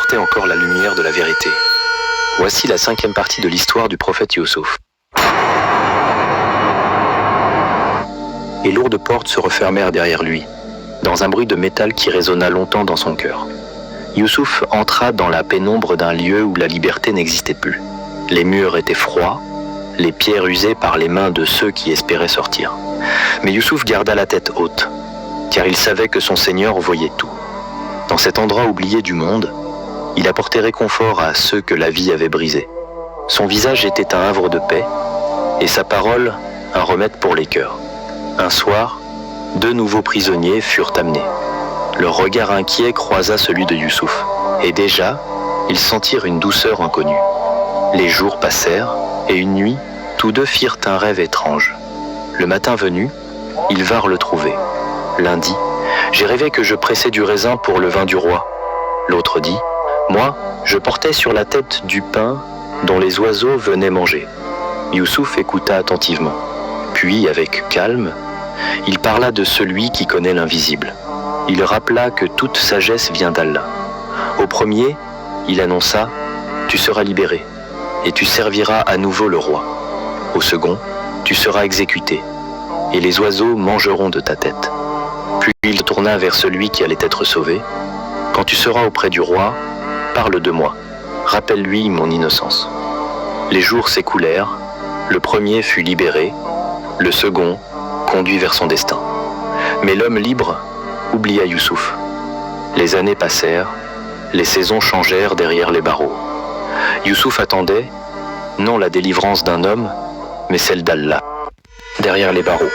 portait encore la lumière de la vérité. Voici la 5e partie de l'histoire du prophète Youssouf. Les lourdes portes se refermèrent derrière lui, dans un bruit de métal qui résonna longtemps dans son cœur. Youssouf entra dans la pénombre d'un lieu où la liberté n'existait plus. Les murs étaient froids, les pierres usées par les mains de ceux qui espéraient sortir. Mais Youssouf garda la tête haute, car il savait que son Seigneur voyait tout. Dans cet endroit oublié du monde, il apportait réconfort à ceux que la vie avait brisés. Son visage était un havre de paix, et sa parole un remède pour les cœurs. Un soir, 2 nouveaux prisonniers furent amenés. Leur regard inquiet croisa celui de Youssouf, et déjà, ils sentirent une douceur inconnue. Les jours passèrent, et une nuit, tous 2 firent un rêve étrange. Le matin venu, ils vinrent le trouver. L'un dit, « J'ai rêvé que je pressais du raisin pour le vin du roi. » L'autre dit, « Moi, je portais sur la tête du pain dont les oiseaux venaient manger. » Youssouf écouta attentivement. Puis, avec calme, il parla de celui qui connaît l'invisible. Il rappela que toute sagesse vient d'Allah. Au premier, il annonça « Tu seras libéré, et tu serviras à nouveau le roi. Au second, tu seras exécuté, et les oiseaux mangeront de ta tête. » Puis il tourna vers celui qui allait être sauvé. « Quand tu seras auprès du roi, parle de moi, rappelle-lui mon innocence. » Les jours s'écoulèrent, le premier fut libéré, le second conduit vers son destin. Mais l'homme libre oublia Youssouf. Les années passèrent, les saisons changèrent derrière les barreaux. Youssouf attendait, non la délivrance d'un homme, mais celle d'Allah, derrière les barreaux.